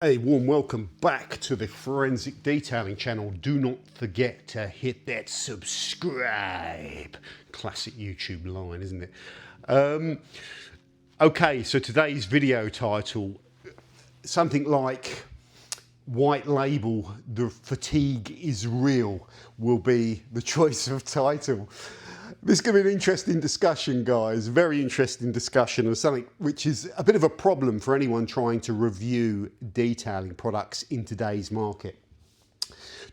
A warm welcome back to the Forensic Detailing channel. Do not forget to hit that subscribe. Classic YouTube line, isn't it? Okay, so today's video title, something like white label, the fatigue is real, will be the choice of title. This is going to be an interesting discussion, guys. Very interesting discussion of something which is a bit of a problem for anyone trying to review detailing products in today's market.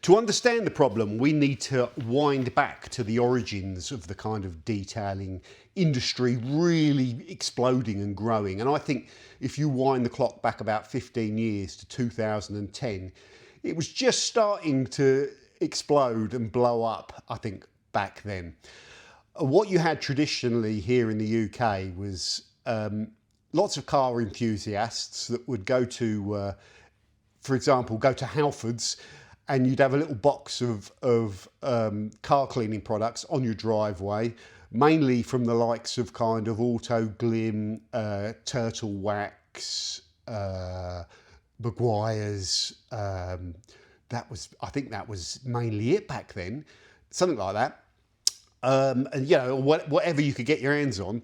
To understand the problem, we need to wind back to the origins of the kind of detailing industry really exploding and growing. And I think if you wind the clock back about 15 years to 2010, it was just starting to explode and blow up, I think, back then. What you had traditionally here in the UK was lots of car enthusiasts that would go to, for example, go to Halfords, and you'd have a little box of car cleaning products on your driveway, mainly from the likes of kind of Auto Glim, Turtle Wax, Maguire's. I think that was mainly it back then, something like that. And you know, whatever you could get your hands on.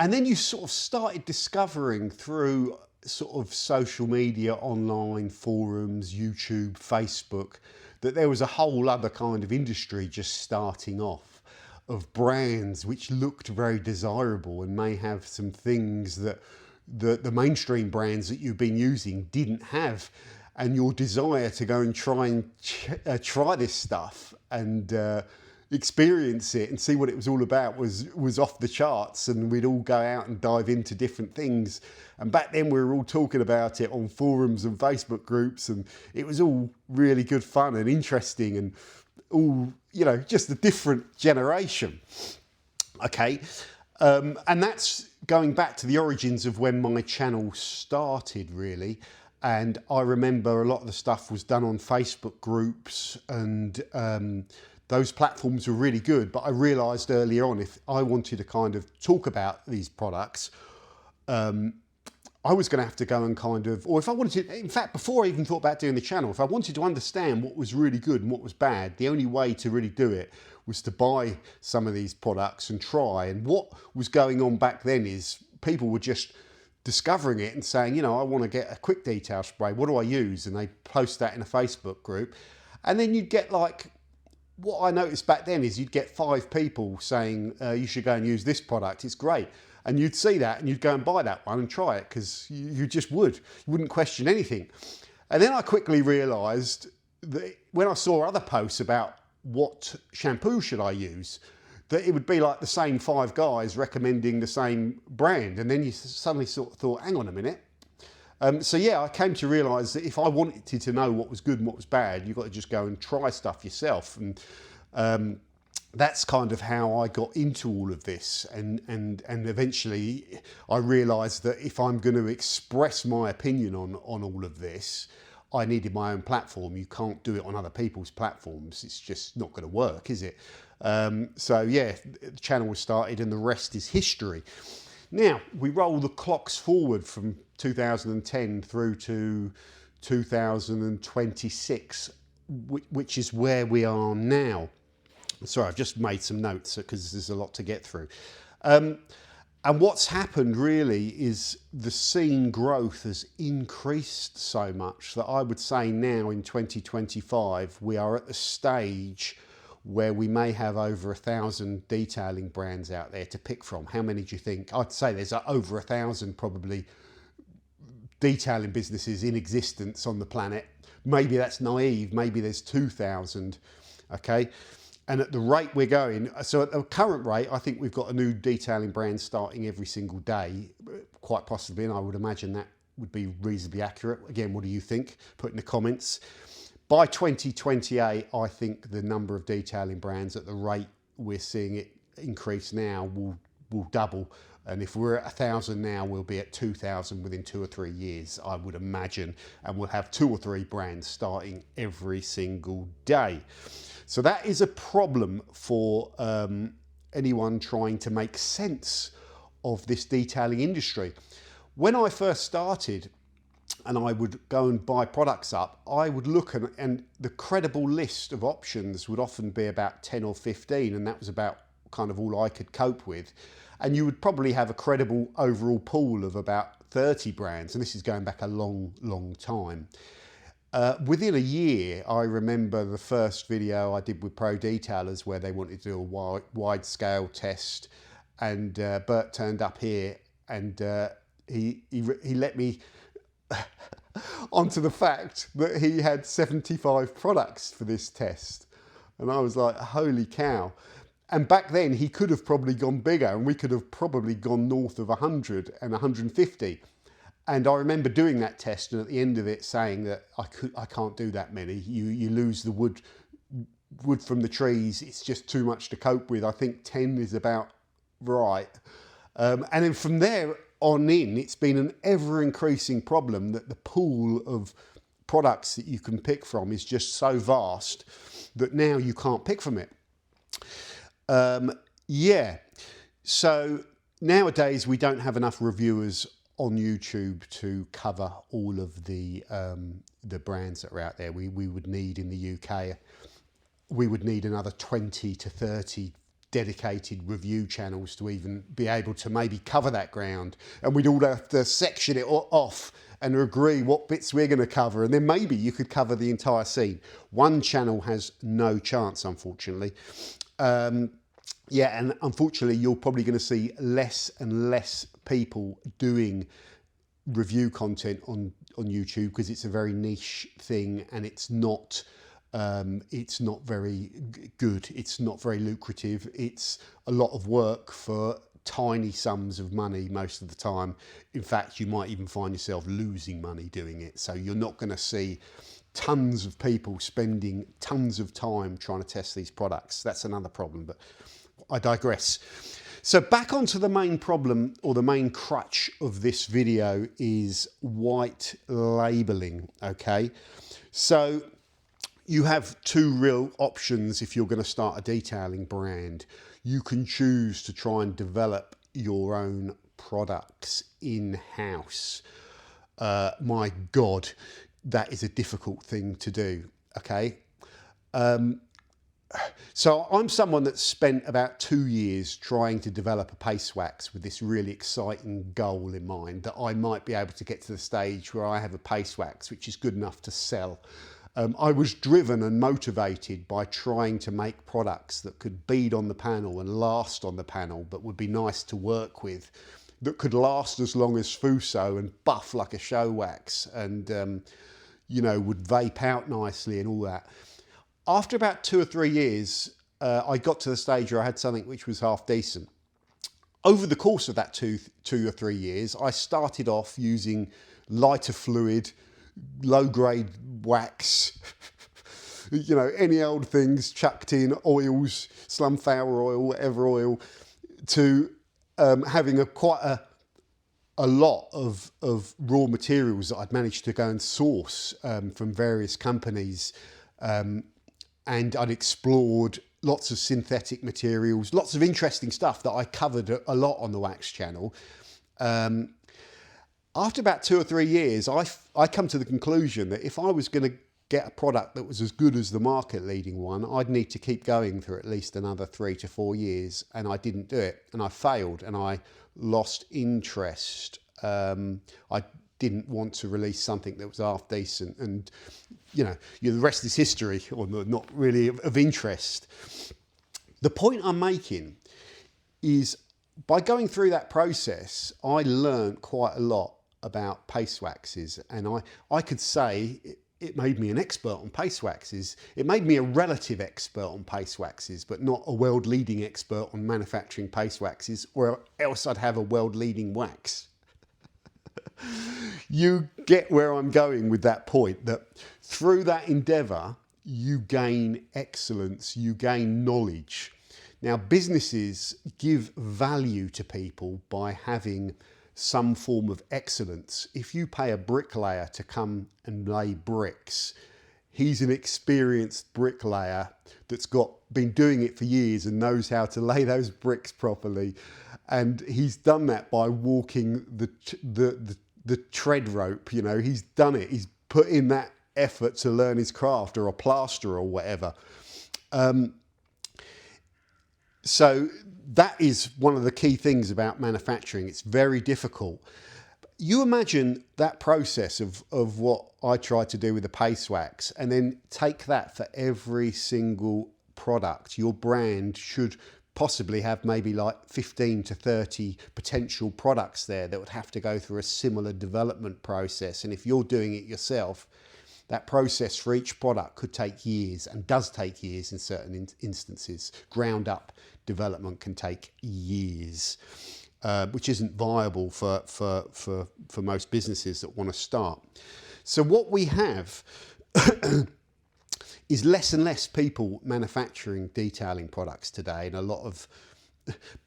And then you sort of started discovering through sort of social media, online forums, YouTube, Facebook, that there was a whole other kind of industry just starting off of brands which looked very desirable and may have some things that the mainstream brands that you've been using didn't have. And your desire to go and try this stuff and experience it and see what it was all about was off the charts, and we'd all go out and dive into different things. And back then we were all talking about it on forums and Facebook groups, and it was all really good fun and interesting, and all, you know, just a different generation. Okay, and that's going back to the origins of when my channel started, really. And I remember a lot of the stuff was done on Facebook groups, and those platforms were really good. But I realised earlier on, if I wanted to kind of talk about these products, I was going to have to go and kind of, or if I wanted to, in fact, before I even thought about doing the channel, if I wanted to understand what was really good and what was bad, the only way to really do it was to buy some of these products and try. And what was going on back then is people were just discovering it and saying, you know, I want to get a quick detail spray. What do I use? And they post that in a Facebook group. And then you'd get, like, what I noticed back then is you'd get 5 people saying, you should go and use this product, it's great. And you'd see that and you'd go and buy that one and try it, because you just would. You wouldn't question anything. And then I quickly realised that when I saw other posts about what shampoo should I use, that it would be like the same 5 guys recommending the same brand. And then you suddenly sort of thought, hang on a minute. So yeah, I came to realise that if I wanted to know what was good and what was bad, you've got to just go and try stuff yourself. And that's kind of how I got into all of this. And eventually I realised that if I'm going to express my opinion on all of this, I needed my own platform. You can't do it on other people's platforms. It's just not going to work, is it? So yeah, the channel was started and the rest is history. Now, we roll the clocks forward from 2010 through to 2026, which is where we are now. Sorry, I've just made some notes because there's a lot to get through. And what's happened really is the scene growth has increased so much that I would say now in 2025, we are at the stage where we may have over 1,000 detailing brands out there to pick from. How many do you think? I'd say there's over 1,000 probably detailing businesses in existence on the planet. Maybe that's naive, maybe there's 2,000, okay? And at the rate we're going, so at the current rate, I think we've got a new detailing brand starting every single day, quite possibly, and I would imagine that would be reasonably accurate. Again, what do you think? Put in the comments. By 2028, I think the number of detailing brands at the rate we're seeing it increase now will double. And if we're at 1,000 now, we'll be at 2,000 within 2 or 3 years, I would imagine. And we'll have 2 or 3 brands starting every single day. So that is a problem for anyone trying to make sense of this detailing industry. When I first started, and I would go and buy products up, I would look and the credible list of options would often be about 10 or 15, and that was about kind of all I could cope with. And you would probably have a credible overall pool of about 30 brands, and this is going back a long time. Within a year, I remember the first video I did with Pro Detailers where they wanted to do a wide scale test, and Bert turned up here and he let me onto the fact that he had 75 products for this test. And I was like, holy cow. And back then he could have probably gone bigger, and we could have probably gone north of 100 and 150. And I remember doing that test, and at the end of it saying that I can't do that many. You lose the wood from the trees. It's just too much to cope with. I think 10 is about right. And then from there on in, it's been an ever increasing problem that the pool of products that you can pick from is just so vast that now you can't pick from it. Yeah, so nowadays we don't have enough reviewers on YouTube to cover all of the brands that are out there. We would need, in the UK, we would need another 20 to 30 dedicated review channels to even be able to maybe cover that ground, and we'd all have to section it off and agree what bits we're going to cover, and then maybe you could cover the entire scene. One channel has no chance, unfortunately. Yeah, and unfortunately you're probably going to see less and less people doing review content on YouTube, because it's a very niche thing, and it's not very good. It's not very lucrative. It's a lot of work for tiny sums of money most of the time. In fact, you might even find yourself losing money doing it. So you're not going to see tons of people spending tons of time trying to test these products. That's another problem, but I digress. So back onto the main problem, or the main crutch of this video, is white labeling. Okay, so you have two real options if you're going to start a detailing brand. You can choose to try and develop your own products in-house. My God, that is a difficult thing to do. Okay. So I'm someone that's spent about 2 years trying to develop a paste wax with this really exciting goal in mind, that I might be able to get to the stage where I have a paste wax which is good enough to sell. I was driven and motivated by trying to make products that could bead on the panel and last on the panel, but would be nice to work with, that could last as long as Fuso and buff like a show wax, and you know, would vape out nicely and all that. After about 2 or 3 years, I got to the stage where I had something which was half decent. Over the course of that two or 3 years, I started off using lighter fluid, low-grade wax, you know, any old things chucked in, oils, sunflower oil, whatever oil, to having quite a lot of raw materials that I'd managed to go and source from various companies. And I'd explored lots of synthetic materials, lots of interesting stuff that I covered a lot on the Wax channel. After about 2 or 3 years, I come to the conclusion that if I was going to get a product that was as good as the market leading one, I'd need to keep going for at least another 3 to 4 years, and I didn't do it, and I failed, and I lost interest. I didn't want to release something that was half decent, and you know, the rest is history, or not really of interest. The point I'm making is, by going through that process, I learned quite a lot about paste waxes, and I could say it made me an expert on paste waxes. It made me a relative expert on paste waxes, but not a world-leading expert on manufacturing paste waxes, or else I'd have a world-leading wax. You get where I'm going with that point, that through that endeavour, you gain excellence, you gain knowledge. Now, businesses give value to people by having some form of excellence. If you pay a bricklayer to come and lay bricks, he's an experienced bricklayer that's been doing it for years and knows how to lay those bricks properly. And he's done that by walking the tread rope. You know, he's done it. He's put in that effort to learn his craft, or a plasterer or whatever. So that is one of the key things about manufacturing. It's very difficult. You imagine that process of what I tried to do with the paste wax, and then take that for every single product. Your brand should possibly have maybe like 15 to 30 potential products there that would have to go through a similar development process. And if you're doing it yourself, that process for each product could take years, and does take years in certain instances. Ground up development can take years, which isn't viable for most businesses that want to start. So what we have is less and less people manufacturing detailing products today. And a lot of,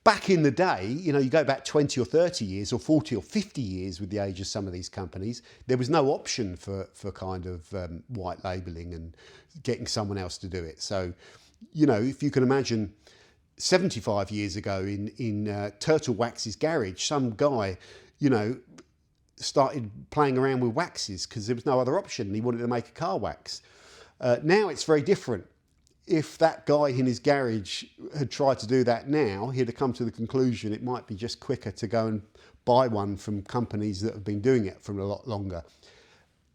back in the day, you know, you go back 20 or 30 years or 40 or 50 years with the age of some of these companies, there was no option for kind of white labeling and getting someone else to do it. So, you know, if you can imagine 75 years ago in Turtle Wax's garage, some guy, you know, started playing around with waxes because there was no other option, and he wanted to make a car wax. Now it's very different. If that guy in his garage had tried to do that now, he'd have come to the conclusion it might be just quicker to go and buy one from companies that have been doing it for a lot longer.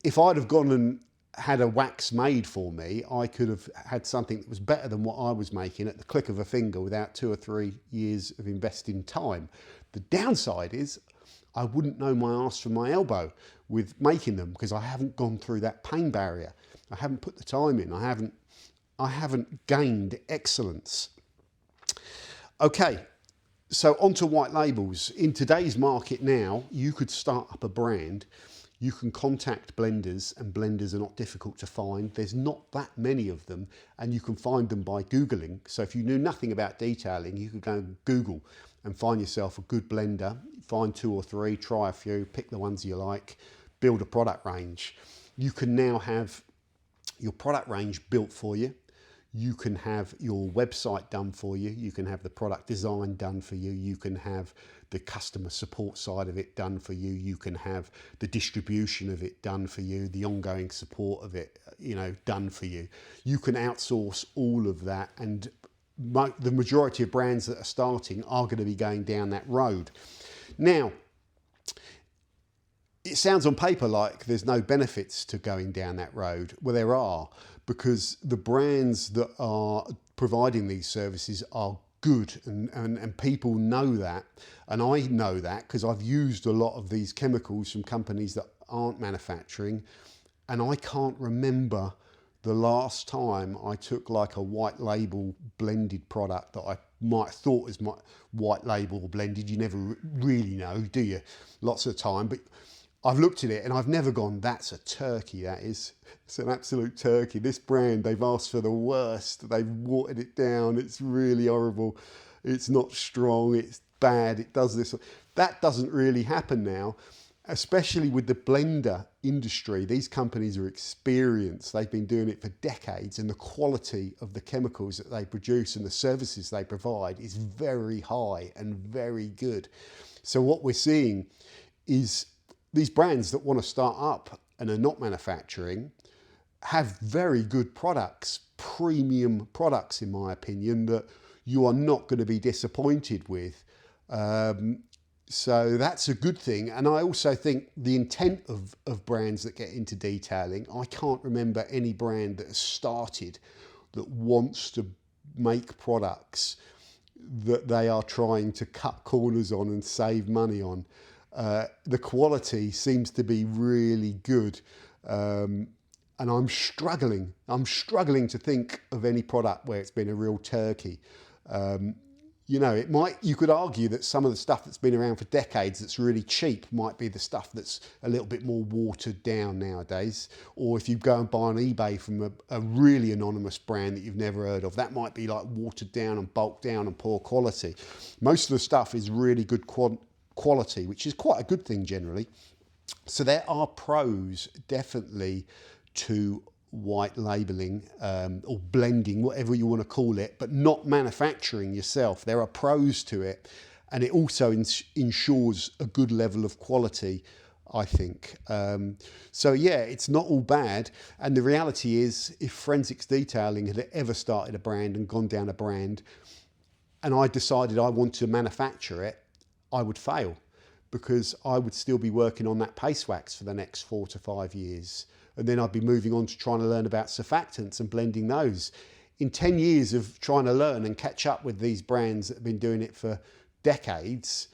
If I'd have gone and had a wax made for me, I could have had something that was better than what I was making at the click of a finger without 2 or 3 years of investing time. The downside is I wouldn't know my arse from my elbow with making them, because I haven't gone through that pain barrier. I haven't put the time in. I haven't gained excellence. Okay, so onto white labels. In today's market now, you could start up a brand. You can contact blenders, and blenders are not difficult to find. There's not that many of them, and you can find them by Googling. So if you knew nothing about detailing, you could go and Google and find yourself a good blender, find 2 or 3, try a few, pick the ones you like, build a product range. You can now have your product range built for you. You can have your website done for you. You can have the product design done for you. You can have the customer support side of it done for you. You can have the distribution of it done for you, the ongoing support of it, you know, done for you. You can outsource all of that, and the majority of brands that are starting are going to be going down that road. Now, it sounds on paper like there's no benefits to going down that road. Well, there are, because the brands that are providing these services are good, and people know that. And I know that because I've used a lot of these chemicals from companies that aren't manufacturing, and I can't remember the last time I took like a white label blended product that I might have thought was my white label blended. You never really know, do you? Lots of the time, but I've looked at it and I've never gone, that's a turkey, that is. It's an absolute turkey. This brand, they've asked for the worst. They've watered it down. It's really horrible. It's not strong. It's bad. It does this. That doesn't really happen now, especially with the blender industry. These companies are experienced. They've been doing it for decades, and the quality of the chemicals that they produce and the services they provide is very high and very good. So what we're seeing is these brands that want to start up and are not manufacturing have very good products, premium products, in my opinion, that you are not going to be disappointed with. So that's a good thing. And I also think the intent of brands that get into detailing, I can't remember any brand that has started that wants to make products that they are trying to cut corners on and save money on. The quality seems to be really good. And I'm struggling to think of any product where it's been a real turkey. You know, you could argue that some of the stuff that's been around for decades that's really cheap might be the stuff that's a little bit more watered down nowadays. Or if you go and buy on eBay from a really anonymous brand that you've never heard of, that might be like watered down and bulked down and poor quality. Most of the stuff is really good quality, which is quite a good thing generally. So there are pros definitely to white labeling or blending, whatever you want to call it, but not manufacturing yourself. There are pros to it, and it also ensures a good level of quality I think. So yeah, it's not all bad. And the reality is, if Forensics Detailing had ever started a brand and gone down a brand, and I decided I want to manufacture it, I would fail, because I would still be working on that paste wax for the next 4 to 5 years. And then I'd be moving on to trying to learn about surfactants and blending those. In 10 years of trying to learn and catch up with these brands that have been doing it for decades,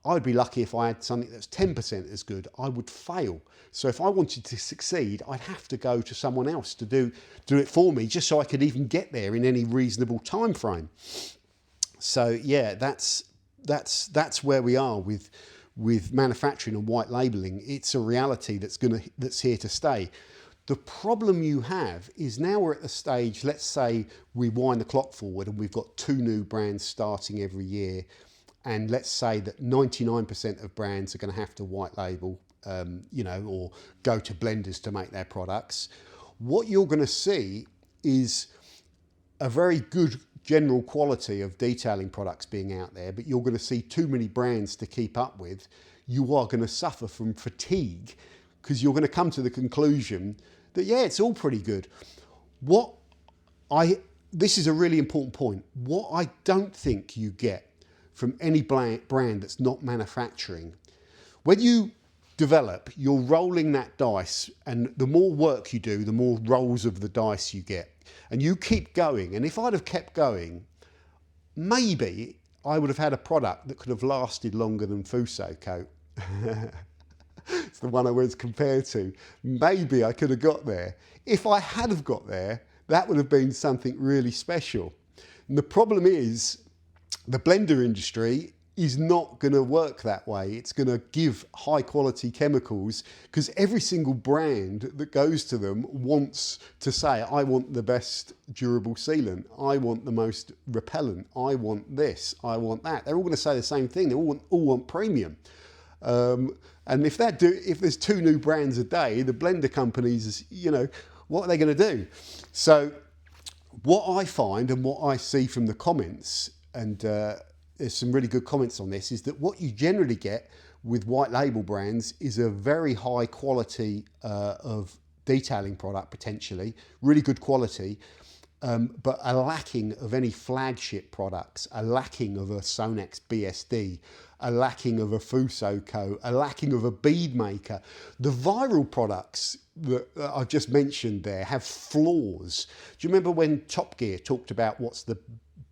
I'd be lucky if I had something that's 10% as good. I would fail. So if I wanted to succeed, I'd have to go to someone else to do it for me, just so I could even get there in any reasonable time frame. So yeah, that's where we are with manufacturing and white labeling. It's a reality that's here to stay. The problem you have is now we're at the stage, let's say we wind the clock forward and we've got 2 new brands starting every year. And let's say that 99% of brands are going to have to white label, or go to blenders to make their products. What you're going to see is a very good general quality of detailing products being out there, but you're going to see too many brands to keep up with. You are going to suffer from fatigue, because you're going to come to the conclusion that, yeah, it's all pretty good. This is a really important point. What I don't think you get from any brand that's not manufacturing, when you develop, you're rolling that dice, and the more work you do, the more rolls of the dice you get. And you keep going. And if I'd have kept going, maybe I would have had a product that could have lasted longer than Fuso coat. It's the one I was compared to. Maybe I could have got there. If I had have got there, that would have been something really special. And the problem is, the blender industry is not going to work that way. It's going to give high quality chemicals, because every single brand that goes to them wants to say, I want the best durable sealant, I want the most repellent, I want this, I want that. They're all going to say the same thing. They all want premium. And if there's 2 new brands a day, the blender companies, what are they going to do? So what I find and what I see from the comments, and there's some really good comments on this, is that what you generally get with white label brands is a very high quality of detailing product, potentially really good quality, but a lacking of any flagship products, a lacking of a Sonex BSD, a lacking of a Fuso Co, a lacking of a bead maker. The viral products that I've just mentioned there have flaws. Do you remember when Top Gear talked about what's the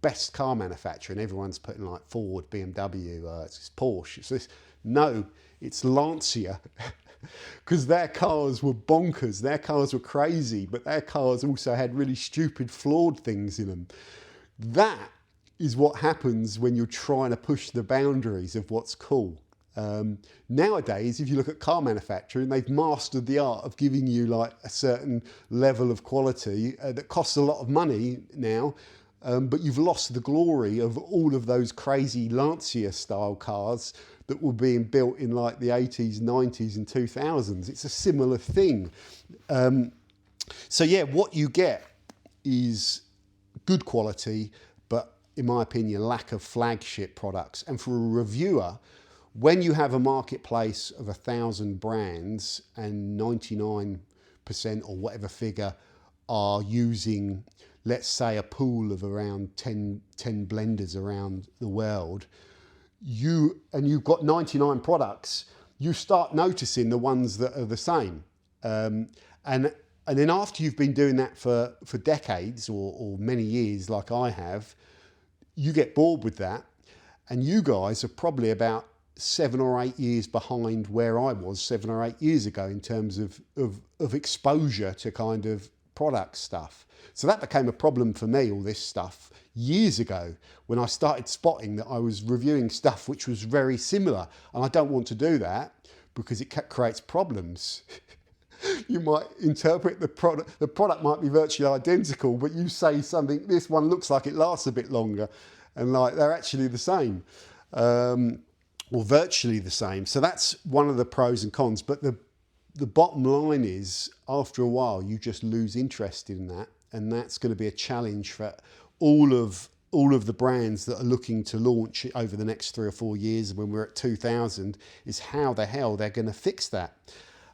best car manufacturer, and everyone's putting like Ford, BMW, it's Porsche, it's this? No, it's Lancia. Because their cars were bonkers, their cars were crazy, but their cars also had really stupid, flawed things in them. That is what happens when you're trying to push the boundaries of what's cool. Nowadays, if you look at car manufacturing, they've mastered the art of giving you like a certain level of quality that costs a lot of money now, but you've lost the glory of all of those crazy Lancia style cars that were being built in like the 80s, 90s and 2000s. It's a similar thing. So yeah, what you get is good quality, but in my opinion, lack of flagship products. And for a reviewer, when you have a marketplace of 1,000 brands and 99% or whatever figure are using, let's say, a pool of around 10 blenders around the world, you've got 99 products, you start noticing the ones that are the same. And then after you've been doing that for decades or many years like I have, you get bored with that. And you guys are probably about 7 or 8 years behind where I was 7 or 8 years ago in terms of exposure to kind of product stuff. So that became a problem for me, all this stuff, years ago, when I started spotting that I was reviewing stuff which was very similar. And I don't want to do that because it creates problems. You might interpret the product might be virtually identical, but you say something, this one looks like it lasts a bit longer, and like they're actually the same, or virtually the same. So that's one of the pros and cons. But the bottom line is, after a while, you just lose interest in that. And that's going to be a challenge for all of all of the brands that are looking to launch over the next 3 or 4 years when we're at 2000 is how the hell they're going to fix that.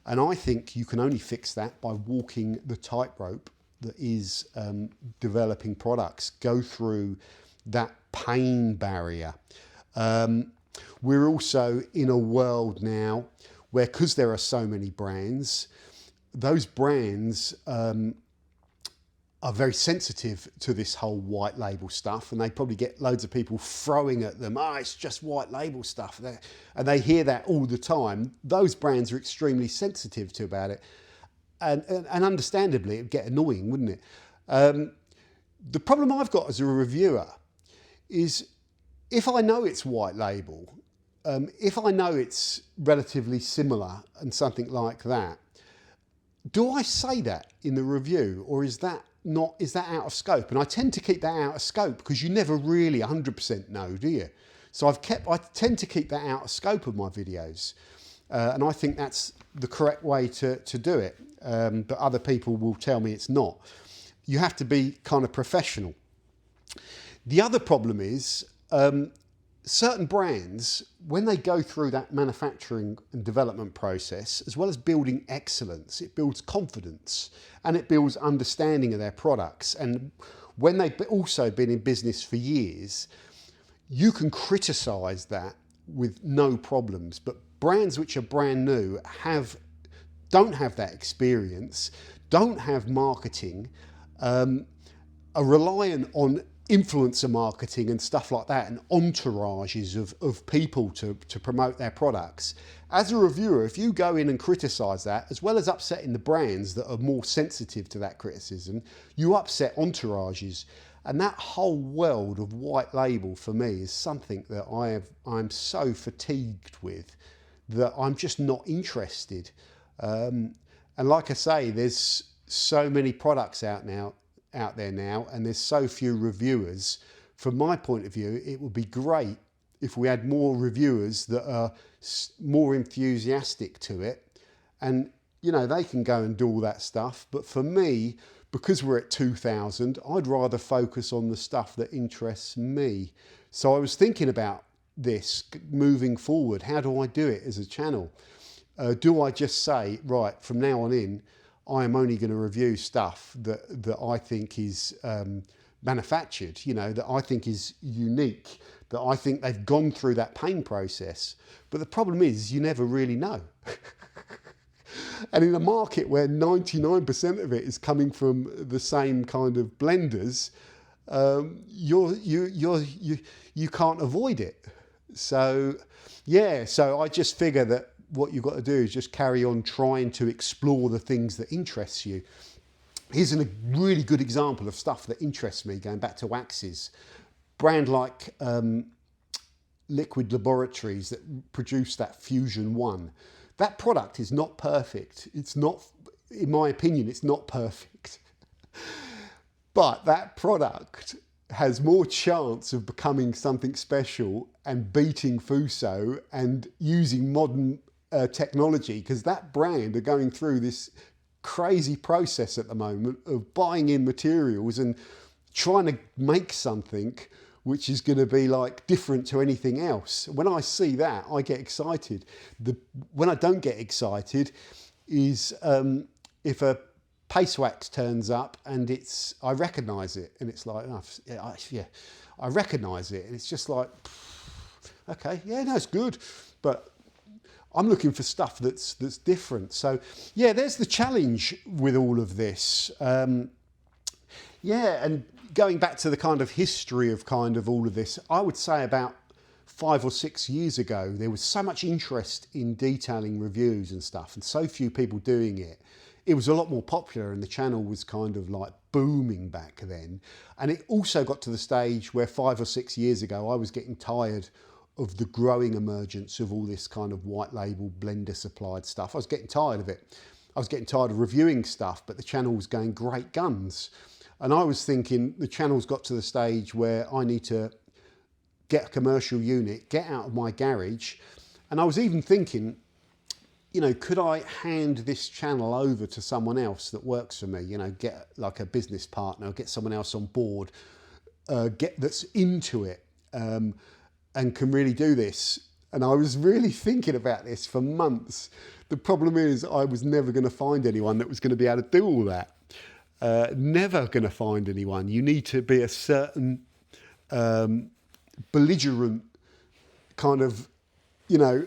And I think you can only fix that by walking the tightrope that is developing products. Go through that pain barrier. We're also in a world now where, because there are so many brands, those brands are very sensitive to this whole white label stuff, and they probably get loads of people throwing at them, it's just white label stuff, and they hear that all the time. Those brands are extremely sensitive to about it, and understandably it'd get annoying, wouldn't it? The problem I've got as a reviewer is, if I know it's white label, if I know it's relatively similar and something like that, do I say that in the review, or is that out of scope? And I tend to keep that out of scope because you never really 100% know, do you? So I tend to keep that out of scope of my videos, and I think that's the correct way to do it. But other people will tell me it's not. You have to be kind of professional. The other problem is, certain brands, when they go through that manufacturing and development process, as well as building excellence, it builds confidence and it builds understanding of their products. And when they've also been in business for years, you can criticize that with no problems. But brands which are brand new don't have that experience, don't have marketing, are reliant on influencer marketing and stuff like that, and entourages of people to promote their products. As a reviewer, if you go in and criticize that, as well as upsetting the brands that are more sensitive to that criticism, you upset entourages. And that whole world of white label for me is something that I'm so fatigued with that I'm just not interested. And like I say, there's so many products out there now, and there's so few reviewers. From my point of view, it would be great if we had more reviewers that are more enthusiastic to it, and they can go and do all that stuff. But for me, because we're at 2000, I'd rather focus on the stuff that interests me. So I was thinking about this moving forward. How do I do it as a channel? Do I just say, right, from now on in, I am only going to review stuff that I think is manufactured, that I think is unique, that I think they've gone through that pain process. But the problem is, you never really know. And in a market where 99% of it is coming from the same kind of blenders, you can't avoid it. So I just figure that what you've got to do is just carry on trying to explore the things that interest you. Here's a really good example of stuff that interests me, going back to waxes. Brand like Liquid Laboratories that produce that Fusion 1. That product is not perfect. It's not, in my opinion, it's not perfect. But that product has more chance of becoming something special and beating Fuso and using modern technology, because that brand are going through this crazy process at the moment of buying in materials and trying to make something which is going to be like different to anything else. When I see that, I get excited. When I don't get excited is if a paste wax turns up and I recognise it, and it's like, I recognise it, and it's just like, okay, yeah, no, it's good, but I'm looking for stuff that's different. So yeah, there's the challenge with all of this. And going back to the kind of history of kind of all of this, I would say about 5 or 6 years ago, there was so much interest in detailing reviews and stuff, and so few people doing it. It was a lot more popular, and the channel was kind of like booming back then. And it also got to the stage where 5 or 6 years ago, I was getting tired of the growing emergence of all this kind of white label blender supplied stuff. I was getting tired of it. I was getting tired of reviewing stuff, but the channel was going great guns. And I was thinking the channel's got to the stage where I need to get a commercial unit, get out of my garage. And I was even thinking, could I hand this channel over to someone else that works for me? Get like a business partner, get someone else on board that's into it and can really do this. And I was really thinking about this for months. The problem is I was never going to find anyone that was going to be able to do all that. Never going to find anyone. You need to be a certain belligerent kind of, you know,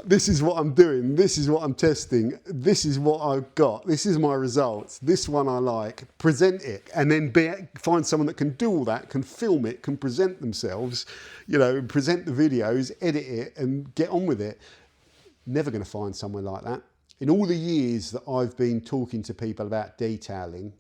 this is what I'm doing, this is what I'm testing, this is what I've got, this is my results, this one I like, present it, and then find someone that can do all that, can film it, can present themselves, you know, present the videos, edit it, and get on with it. Never going to find someone like that. In all the years that I've been talking to people about detailing,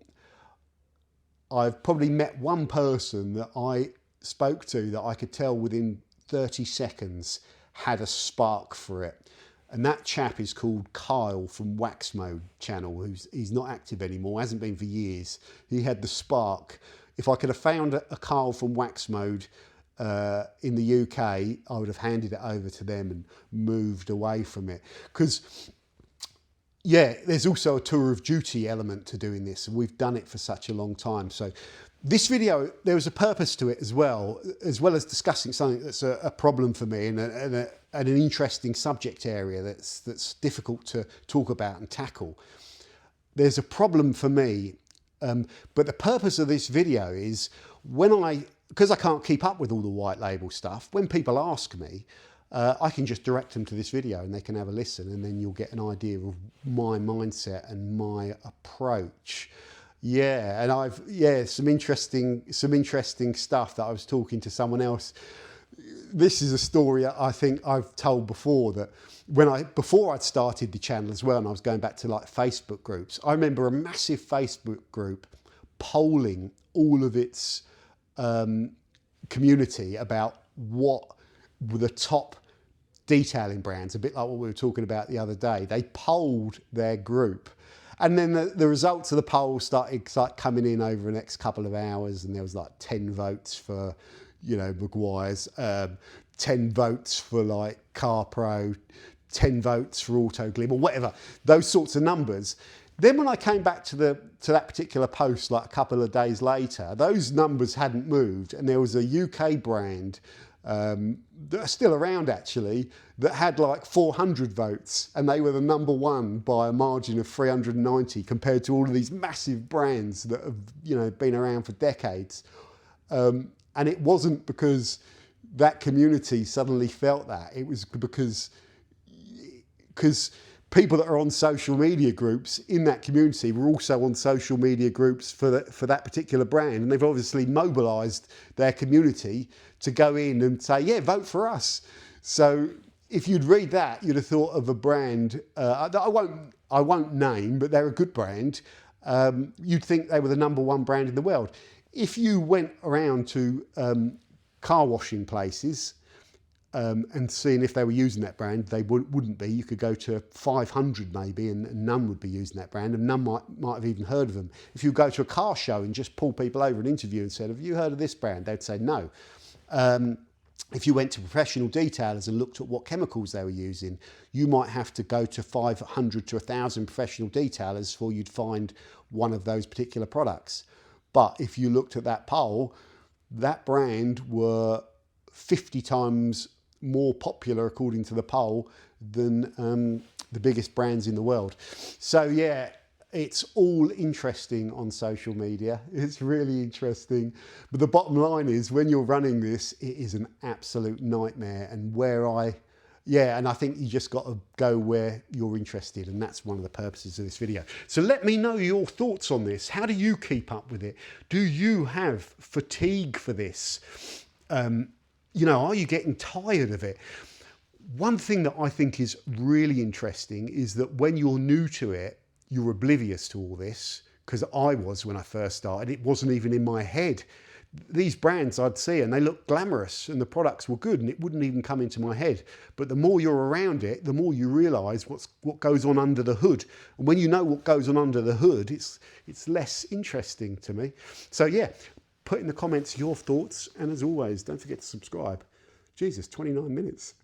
I've probably met one person that I spoke to that I could tell within 30 seconds had a spark for it. And that chap is called Kyle from Wax Mode channel. He's not active anymore, hasn't been for years. He had the spark. If I could have found a Kyle from Wax Mode in the UK, I would have handed it over to them and moved away from it. Because, yeah, there's also a tour of duty element to doing this, and we've done it for such a long time. So this video, there was a purpose to it as well as discussing something that's a problem for me and an interesting subject area that's difficult to talk about and tackle. There's a problem for me, but the purpose of this video is because I can't keep up with all the white label stuff, when people ask me, I can just direct them to this video and they can have a listen, and then you'll get an idea of my mindset and my approach. Yeah, and some interesting stuff that I was talking to someone else. This is a story I think I've told before, that before I'd started the channel as well, and I was going back to like Facebook groups, I remember a massive Facebook group polling all of its community about what were the top detailing brands, a bit like what we were talking about the other day. They polled their group. And then the results of the poll started coming in over the next couple of hours, and there was like 10 votes for, you know, Maguire's, 10 votes for like Car Pro, 10 votes for Auto Glim, or whatever, those sorts of numbers. Then when I came back to that particular post like a couple of days later, those numbers hadn't moved, and there was a UK brand that are still around actually, that had like 400 votes, and they were the #1 by a margin of 390 compared to all of these massive brands that have, you know, been around for decades. And it wasn't because that community suddenly felt that. It was because people that are on social media groups in that community were also on social media groups for that particular brand, and they've obviously mobilised their community to go in and say, yeah, vote for us. So if you'd read that, you'd have thought of a brand that I won't name, but they're a good brand. You'd think they were the #1 brand in the world. If you went around to car washing places and seeing if they were using that brand, they wouldn't be. You could go to 500 maybe, and none would be using that brand, and none might have even heard of them. If you go to a car show and just pull people over and interview and said, have you heard of this brand? They'd say no. If you went to professional detailers and looked at what chemicals they were using, you might have to go to 500 to 1,000 professional detailers before you'd find one of those particular products. But if you looked at that poll, that brand were 50 times more popular according to the poll than the biggest brands in the world. So yeah, it's all interesting on social media. It's really interesting. But the bottom line is, when you're running this, it is an absolute nightmare. And and I think you just got to go where you're interested. And that's one of the purposes of this video. So let me know your thoughts on this. How do you keep up with it? Do you have fatigue for this? You know, are you getting tired of it? One thing that I think is really interesting is that when you're new to it, you're oblivious to all this, because I was when I first started. It wasn't even in my head. These brands I'd see and they looked glamorous and the products were good, and it wouldn't even come into my head. But the more you're around it, the more you realise what goes on under the hood. And when you know what goes on under the hood, it's less interesting to me. So yeah, put in the comments your thoughts, and as always, don't forget to subscribe. Jesus, 29 minutes.